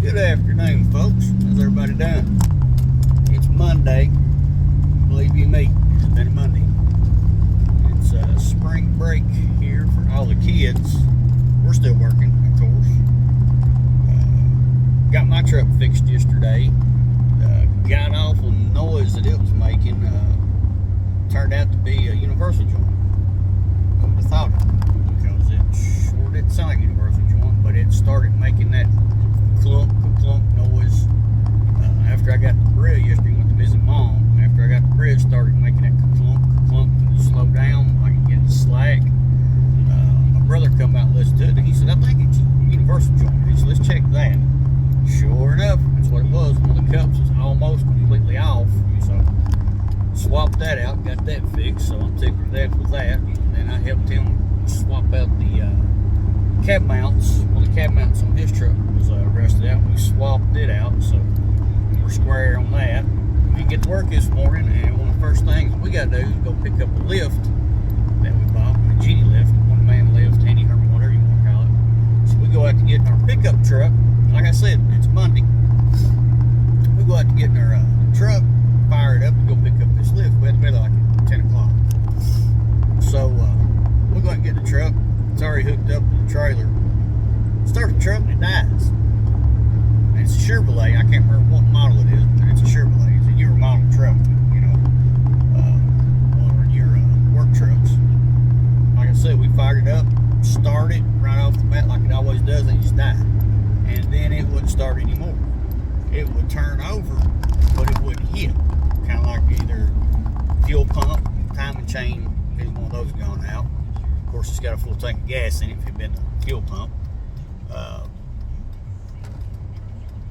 Good afternoon, folks. How's everybody doing? It's Monday. Believe you me, it's been a Monday. It's spring break here for all the kids. We're still working, of course. Got my truck fixed yesterday. God awful noise that it was making turned out to be a universal joint. I would have thought it, because it sure didn't sound like a universal joint, but it started making that clunk noise. After I got the bridge yesterday, went to visit Mom. After I got the bridge, started making that clunk, and slow down, like it getting slack. My brother come out and listened to it, and he said, I think it's a universal joint. He said, let's check that. Sure enough, that's what it was. One of the cups was almost completely off, so swapped that out, got that fixed, so I'm tickled to death with that. And then I helped him swap out the cab mounts. Well, the cab mounts on his truck was rusted out. We swapped it out, so we're square on that. We didn't get to work this morning, and one of the first things we got to do is go pick up a lift that we bought, a genie lift, one-man lift, handy Herman, whatever you want to call it. So we go out to get in our pickup truck. Like I said, it's Monday. We go out to get in our truck, fire it up, to go pick up this lift. We had to be like at 10 o'clock. So we go out and get the truck. It's already hooked up to the trailer. Start the truck and it dies. And it's a Chevrolet. I can't remember what model it is, but it's a Chevrolet. It's a Euro model truck, you know, one of your work trucks. Like I said, we fired it up, started right off the bat like it always does, and it just died. And then it wouldn't start anymore. It would turn over, but it wouldn't hit. Kind of like either fuel pump, timing chain, is one of those gone out. Of course, it's got a full tank of gas in it if it'd been a fuel pump.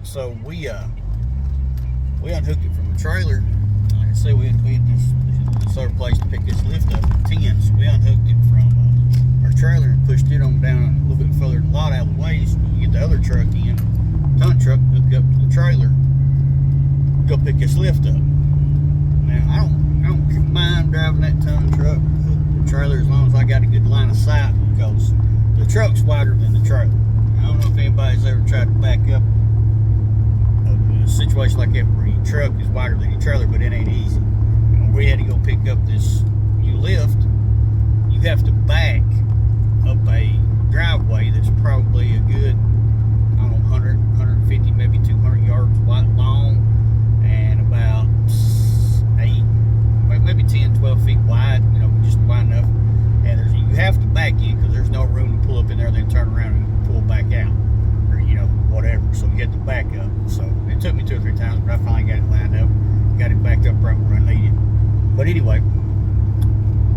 So we unhooked it from the trailer. Like I said, we had this other place to pick this lift up at 10, so we unhooked it from our trailer and pushed it on down a little bit further than a lot out of the way, so we can get the other truck in, ton truck, hook up to the trailer, go pick this lift up. Now I don't mind driving that ton truck, the trailer, as long as I got a good line of sight, because the truck's wider than the trailer. I don't know if anybody's ever tried to back up a situation like that where your truck is wider than your trailer, but it ain't easy. When we had to go pick up this new lift, you have to back up a driveway that's probably a good, I don't know, 100, 150, maybe 200 yards wide, long, and about 8, maybe 10, 12 feet wide, you know, just wide enough. And you have to back in because there's no room to pull up in there, then turn around and pull back out, or, you know, whatever. So you have to back up. So it took me 2 or 3 times, but I finally got it lined up, got it backed up right where I need it. But anyway,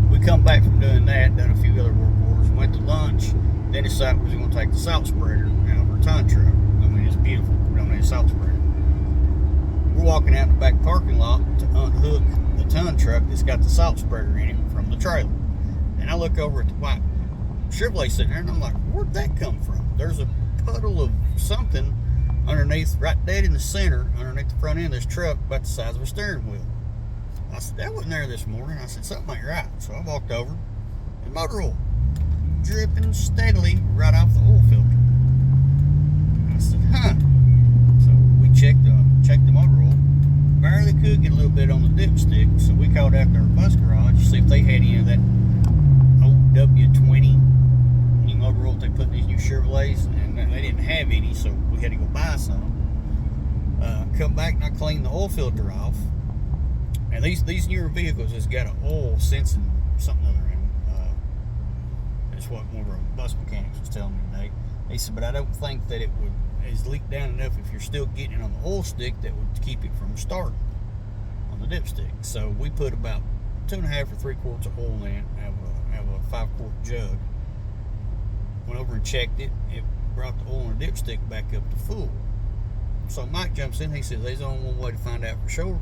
we come back from doing that, done a few other work orders, went to lunch, then decided we was going to take the salt spreader out of our ton truck. I mean, it's beautiful. We don't need a salt spreader. We're walking out the back parking lot to unhook the ton truck that's got the salt spreader in it from the trailer. And I look over at the white Chevrolet sitting there, and I'm like, where'd that come from? There's a puddle of something underneath, right dead in the center, underneath the front end of this truck, about the size of a steering wheel. I said, that wasn't there this morning. I said, something ain't right. So I walked over, and motor oil dripping steadily right off the oil filter. I said, huh. So we checked the motor oil. Barely could get a little bit on the dipstick, so we called out to our bus garage to see if they had any of that old W20 new motor oil they put in these new Chevrolets, and they didn't have any, so we had to go buy some. Come back and I cleaned the oil filter off. And these newer vehicles has got an oil sensing something other in them. That's what one of our bus mechanics was telling me today. He said, but I don't think that it is leaked down enough if you're still getting it on the oil stick that would keep it from starting on the dipstick. So we put about 2.5 or 3 quarts of oil in it, have a 5-quart jug. Went over and checked it. It brought the oil in the dipstick back up to full. So Mike jumps in. He says, there's only one way to find out for sure.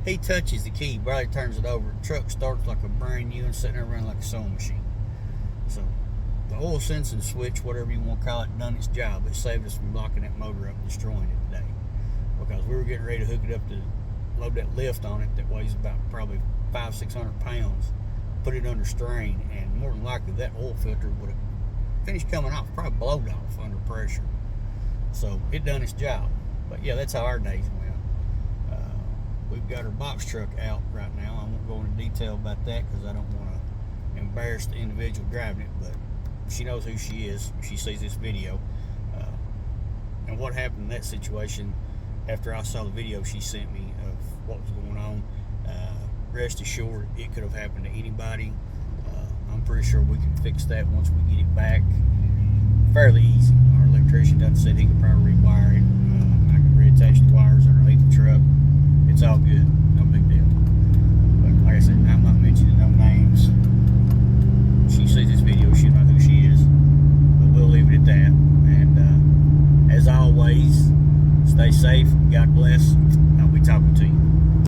He touches the key, barely turns it over. The truck starts like a brand new and sitting there running like a sewing machine. So the oil sensing switch, whatever you want to call it, done its job. It saved us from blocking that motor up and destroying it today. Because we were getting ready to hook it up to load that lift on it that weighs about probably 500-600 pounds, put it under strain, and more than likely that oil filter would have finished coming off, probably blowed off under pressure. So it done its job. But yeah, that's how our days went. We've got her box truck out right now. I won't go into detail about that because I don't want to embarrass the individual driving it, but she knows who she is. She sees this video. And what happened in that situation after I saw the video she sent me of what was going on, rest assured it could have happened to anybody. I'm pretty sure we can fix that once we get it back. Fairly easy. Our electrician done said he could probably rewire it. I can reattach the wires underneath the truck. It's all good.